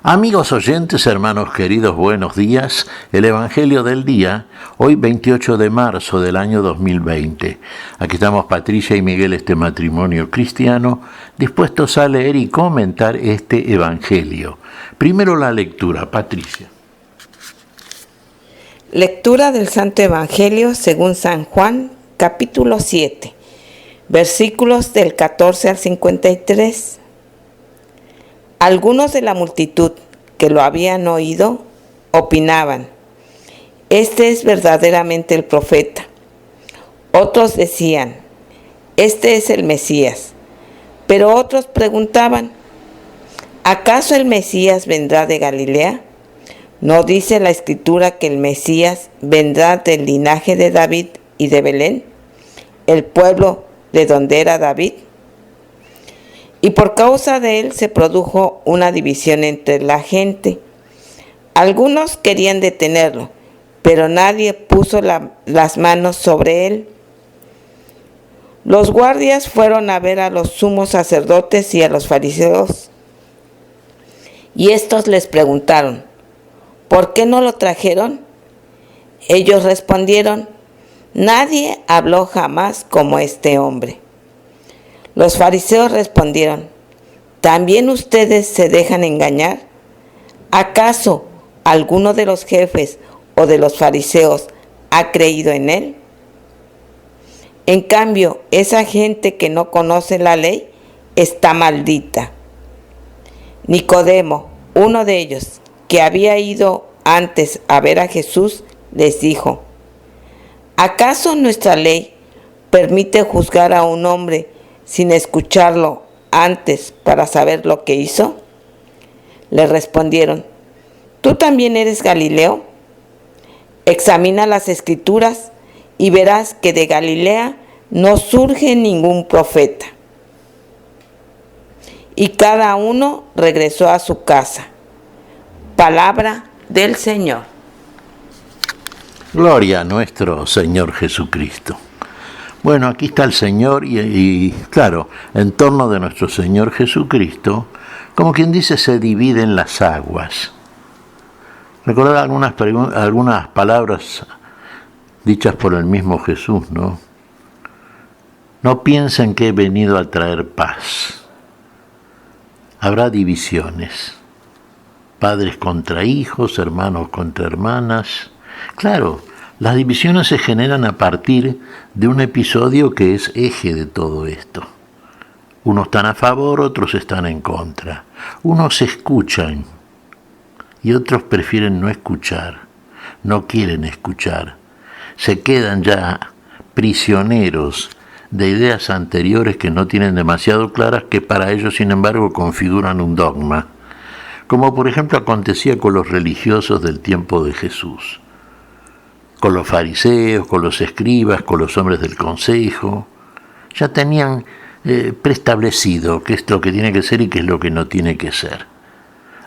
Amigos oyentes, hermanos queridos, buenos días. El Evangelio del día, hoy 28 de marzo del año 2020. Aquí estamos Patricia y Miguel, este matrimonio cristiano, dispuestos a leer y comentar este Evangelio. Primero la lectura, Patricia. Lectura del Santo Evangelio según San Juan, capítulo 7, versículos del 14 al 53. Algunos de la multitud que lo habían oído opinaban: este es verdaderamente el profeta. Otros decían: este es el Mesías. Pero otros preguntaban: ¿acaso el Mesías vendrá de Galilea? ¿No dice la Escritura que el Mesías vendrá del linaje de David y de Belén, el pueblo de donde era David? Y por causa de él se produjo una división entre la gente. Algunos querían detenerlo, pero nadie puso las manos sobre él. Los guardias fueron a ver a los sumos sacerdotes y a los fariseos, y estos les preguntaron: ¿por qué no lo trajeron? Ellos respondieron: nadie habló jamás como este hombre. Los fariseos respondieron: ¿también ustedes se dejan engañar? ¿Acaso alguno de los jefes o de los fariseos ha creído en él? En cambio, esa gente que no conoce la ley está maldita. Nicodemo, uno de ellos, que había ido antes a ver a Jesús, les dijo: ¿acaso nuestra ley permite juzgar a un hombre sin escucharlo antes para saber lo que hizo? Le respondieron: ¿tú también eres Galileo? Examina las Escrituras y verás que de Galilea no surge ningún profeta. Y cada uno regresó a su casa. Palabra del Señor. Gloria a nuestro Señor Jesucristo. Bueno, aquí está el Señor y claro, en torno de nuestro Señor Jesucristo, como quien dice, se dividen las aguas. Recordar algunas palabras dichas por el mismo Jesús, ¿no? No piensen que he venido a traer paz. Habrá divisiones. Padres contra hijos, hermanos contra hermanas. Claro, las divisiones se generan a partir de un episodio que es eje de todo esto. Unos están a favor, otros están en contra. Unos escuchan y otros prefieren no escuchar, no quieren escuchar. Se quedan ya prisioneros de ideas anteriores que no tienen demasiado claras, que para ellos, sin embargo, configuran un dogma. Como por ejemplo acontecía con los religiosos del tiempo de Jesús, con los fariseos, con los escribas, con los hombres del consejo. Ya tenían preestablecido qué es lo que tiene que ser y qué es lo que no tiene que ser.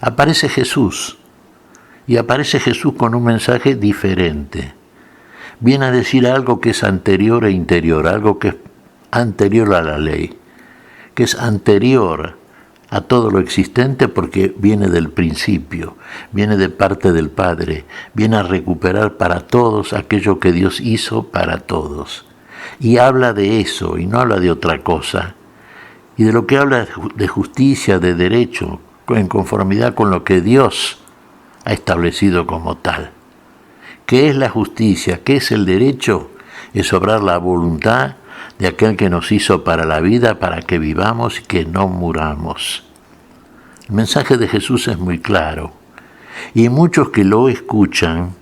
Aparece Jesús, y aparece Jesús con un mensaje diferente. Viene a decir algo que es anterior e interior, algo que es anterior a la ley, que es anterior a todo lo existente porque viene del principio, viene de parte del Padre, viene a recuperar para todos aquello que Dios hizo para todos. Y habla de eso y no habla de otra cosa. Y de lo que habla de justicia, de derecho, en conformidad con lo que Dios ha establecido como tal. ¿Qué es la justicia? ¿Qué es el derecho? Es obrar la voluntad de aquel que nos hizo para la vida, para que vivamos y que no muramos. El mensaje de Jesús es muy claro, y muchos que lo escuchan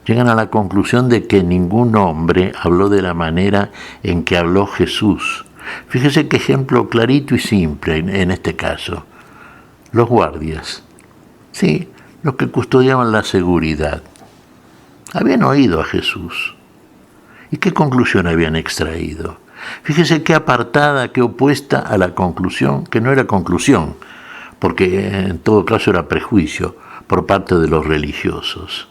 llegan a la conclusión de que ningún hombre habló de la manera en que habló Jesús. Fíjese qué ejemplo clarito y simple en este caso. Los guardias, sí, los que custodiaban la seguridad, habían oído a Jesús. ¿Y qué conclusión habían extraído? Fíjese qué apartada, qué opuesta a la conclusión, que no era conclusión, porque en todo caso era prejuicio por parte de los religiosos.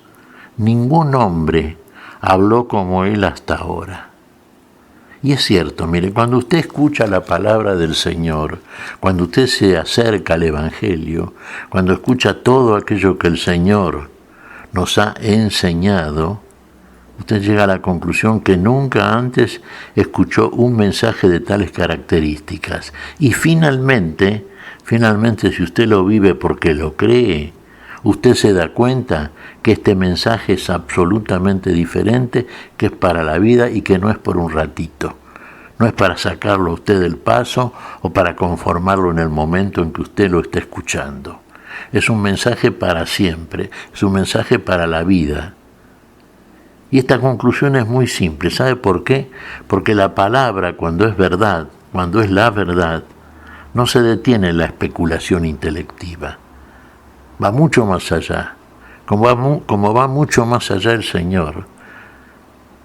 Ningún hombre habló como él hasta ahora. Y es cierto, mire, cuando usted escucha la palabra del Señor, cuando usted se acerca al Evangelio, cuando escucha todo aquello que el Señor nos ha enseñado, usted llega a la conclusión que nunca antes escuchó un mensaje de tales características. Y finalmente, si usted lo vive porque lo cree, usted se da cuenta que este mensaje es absolutamente diferente, que es para la vida y que no es por un ratito. No es para sacarlo a usted del paso o para conformarlo en el momento en que usted lo está escuchando. Es un mensaje para siempre, es un mensaje para la vida. Y esta conclusión es muy simple. ¿Sabe por qué? Porque la palabra, cuando es verdad, cuando es la verdad, no se detiene en la especulación intelectiva. Va mucho más allá. Como va mucho más allá el Señor.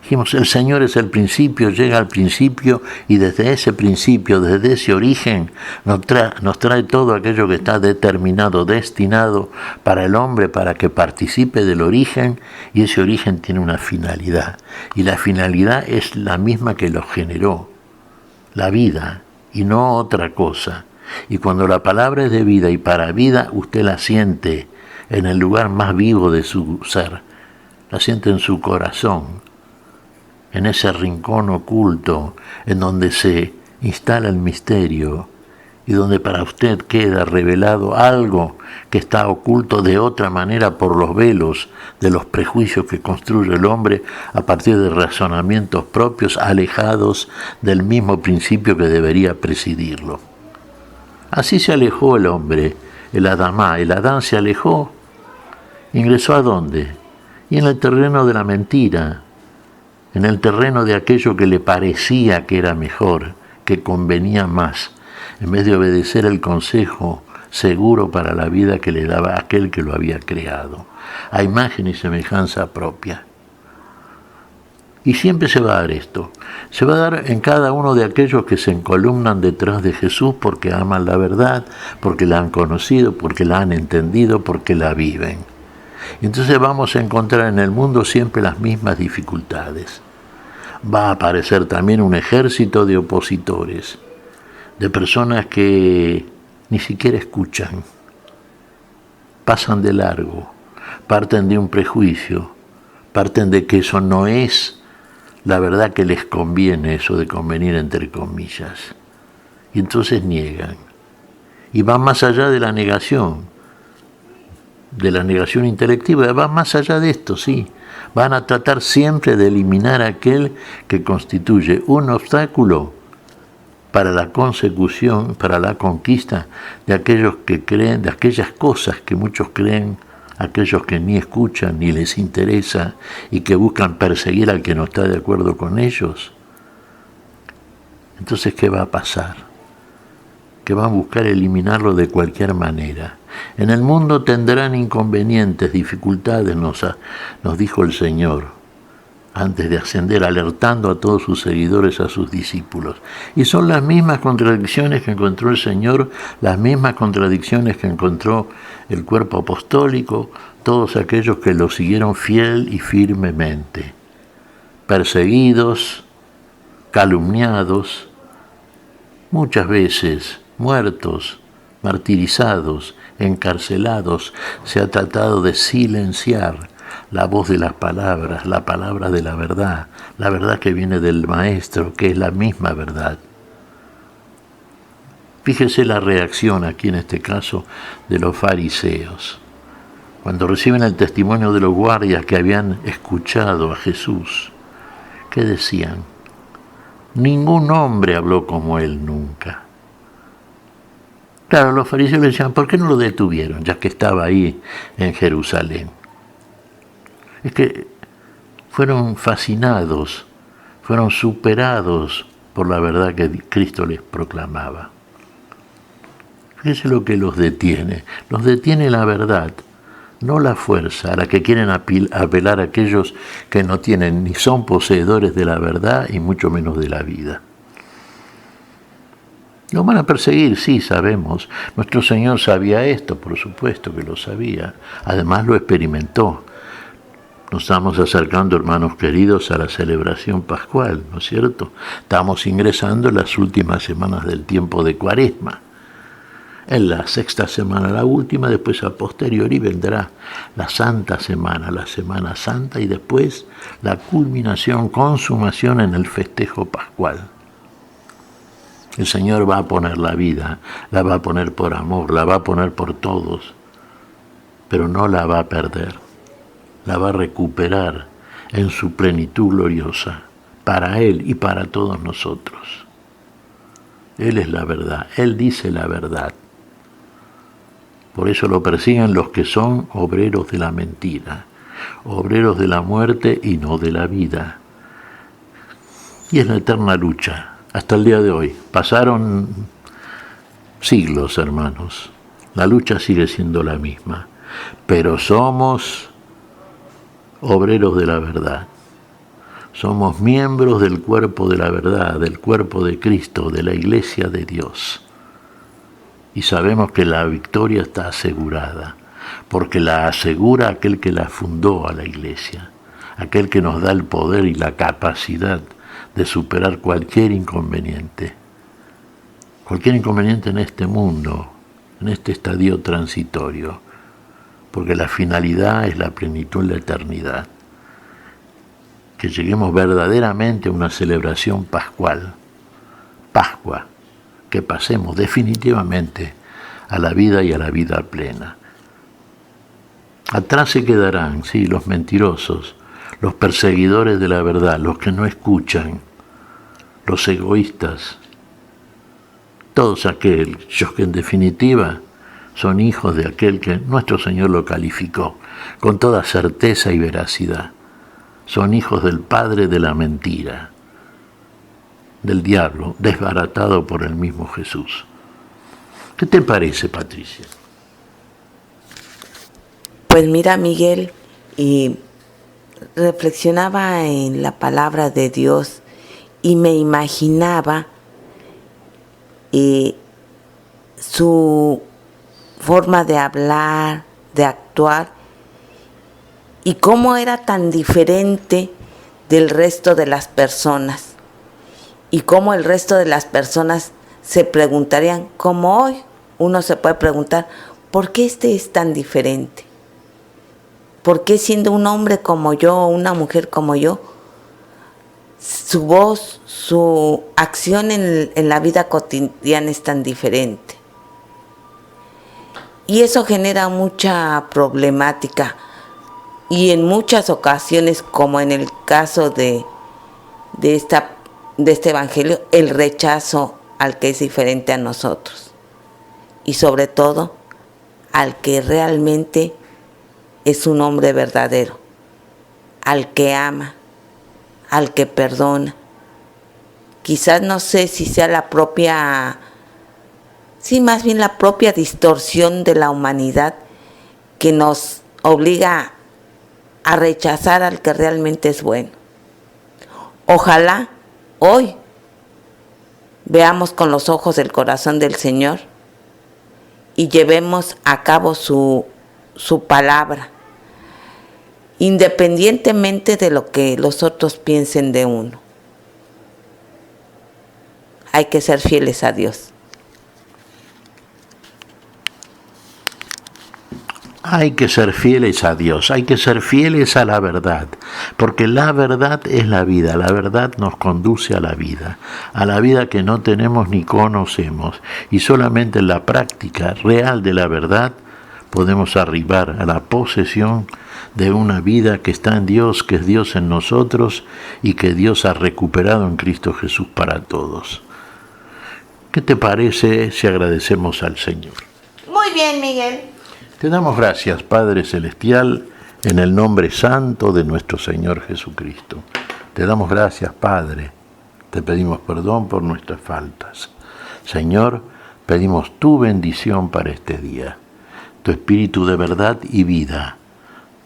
Dijimos, el Señor es el principio, llega al principio y desde ese principio, desde ese origen, nos trae todo aquello que está determinado, destinado para el hombre, para que participe del origen, y ese origen tiene una finalidad. Y la finalidad es la misma que lo generó, la vida, y no otra cosa. Y cuando la palabra es de vida y para vida, usted la siente en el lugar más vivo de su ser, la siente en su corazón, en ese rincón oculto en donde se instala el misterio y donde para usted queda revelado algo que está oculto de otra manera por los velos de los prejuicios que construye el hombre a partir de razonamientos propios alejados del mismo principio que debería presidirlo. Así se alejó el hombre, el Adán se alejó, ingresó ¿a dónde? Y en el terreno de la mentira, en el terreno de aquello que le parecía que era mejor, que convenía más, en vez de obedecer el consejo seguro para la vida que le daba aquel que lo había creado, a imagen y semejanza propia. Y siempre se va a dar esto, se va a dar en cada uno de aquellos que se encolumnan detrás de Jesús porque aman la verdad, porque la han conocido, porque la han entendido, porque la viven. Y entonces vamos a encontrar en el mundo siempre las mismas dificultades. Va a aparecer también un ejército de opositores, de personas que ni siquiera escuchan, pasan de largo, parten de un prejuicio, parten de que eso no es la verdad que les conviene, eso de convenir entre comillas, y entonces niegan. Y van más allá de la negación intelectiva, van más allá de esto, sí. Van a tratar siempre de eliminar aquel que constituye un obstáculo para la consecución, para la conquista de aquellos que creen, de aquellas cosas que muchos creen, aquellos que ni escuchan ni les interesa y que buscan perseguir al que no está de acuerdo con ellos. Entonces, ¿qué va a pasar? Que van a buscar eliminarlo de cualquier manera. En el mundo tendrán inconvenientes, dificultades, nos dijo el Señor, antes de ascender, alertando a todos sus seguidores, a sus discípulos. Y son las mismas contradicciones que encontró el Señor, las mismas contradicciones que encontró el cuerpo apostólico, todos aquellos que lo siguieron fiel y firmemente. Perseguidos, calumniados, muchas veces muertos, martirizados, encarcelados, se ha tratado de silenciar la voz de las palabras, la palabra de la verdad que viene del Maestro, que es la misma verdad. Fíjese la reacción aquí en este caso de los fariseos. Cuando reciben el testimonio de los guardias que habían escuchado a Jesús, ¿qué decían? Ningún hombre habló como él nunca. Claro, los fariseos le decían, ¿por qué no lo detuvieron, ya que estaba ahí en Jerusalén? Es que fueron fascinados, fueron superados por la verdad que Cristo les proclamaba. Fíjense lo que los detiene la verdad, no la fuerza a la que quieren apelar aquellos que no tienen ni son poseedores de la verdad y mucho menos de la vida. Lo van a perseguir, sí, sabemos. Nuestro Señor sabía esto, por supuesto que lo sabía. Además lo experimentó. Nos estamos acercando, hermanos queridos, a la celebración pascual, ¿no es cierto? Estamos ingresando en las últimas semanas del tiempo de Cuaresma. En la sexta semana, la última, después a posteriori vendrá la Santa Semana, la Semana Santa, y después la culminación, consumación en el festejo pascual. El Señor va a poner la vida, la va a poner por amor, la va a poner por todos, pero no la va a perder. La va a recuperar en su plenitud gloriosa, para Él y para todos nosotros. Él es la verdad, Él dice la verdad. Por eso lo persiguen los que son obreros de la mentira, obreros de la muerte y no de la vida. Y es la eterna lucha, hasta el día de hoy. Pasaron siglos, hermanos. La lucha sigue siendo la misma, pero somos obreros de la verdad. Somos miembros del cuerpo de la verdad, del cuerpo de Cristo, de la Iglesia de Dios. Y sabemos que la victoria está asegurada, porque la asegura aquel que la fundó a la Iglesia, aquel que nos da el poder y la capacidad de superar cualquier inconveniente en este mundo, en este estadio transitorio, porque la finalidad es la plenitud en la eternidad. Que lleguemos verdaderamente a una celebración pascual, Pascua, que pasemos definitivamente a la vida y a la vida plena. Atrás se quedarán, sí, los mentirosos, los perseguidores de la verdad, los que no escuchan, los egoístas, todos aquellos que en definitiva son hijos de aquel que nuestro Señor lo calificó con toda certeza y veracidad. Son hijos del padre de la mentira, del diablo, desbaratado por el mismo Jesús. ¿Qué te parece, Patricia? Pues mira, Miguel, y reflexionaba en la palabra de Dios y me imaginaba su forma de hablar, de actuar, y cómo era tan diferente del resto de las personas, y cómo el resto de las personas se preguntarían, como hoy uno se puede preguntar, ¿por qué este es tan diferente? ¿Por qué siendo un hombre como yo o una mujer como yo, su voz, su acción en la vida cotidiana es tan diferente? Y eso genera mucha problemática. Y en muchas ocasiones, como en el caso de este evangelio, el rechazo al que es diferente a nosotros. Y sobre todo, al que realmente es un hombre verdadero, al que ama, al que perdona. Quizás no sé si sea más bien la propia distorsión de la humanidad que nos obliga a rechazar al que realmente es bueno. Ojalá hoy veamos con los ojos del corazón del Señor y llevemos a cabo su palabra, independientemente de lo que los otros piensen de uno. Hay que ser fieles a Dios. Hay que ser fieles a Dios, hay que ser fieles a la verdad, porque la verdad es la vida, la verdad nos conduce a la vida que no tenemos ni conocemos, y solamente en la práctica real de la verdad podemos arribar a la posesión de una vida que está en Dios, que es Dios en nosotros y que Dios ha recuperado en Cristo Jesús para todos. ¿Qué te parece si agradecemos al Señor? Muy bien, Miguel. Te damos gracias, Padre Celestial, en el nombre santo de nuestro Señor Jesucristo. Te damos gracias, Padre. Te pedimos perdón por nuestras faltas. Señor, pedimos tu bendición para este día. Tu espíritu de verdad y vida.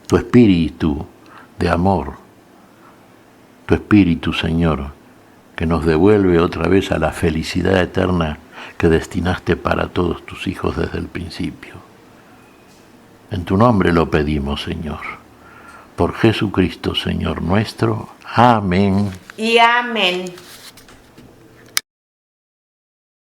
Tu espíritu de amor. Tu espíritu, Señor, que nos devuelve otra vez a la felicidad eterna que destinaste para todos tus hijos desde el principio. En tu nombre lo pedimos, Señor, Por Jesucristo, Señor nuestro. Amén. Y amén.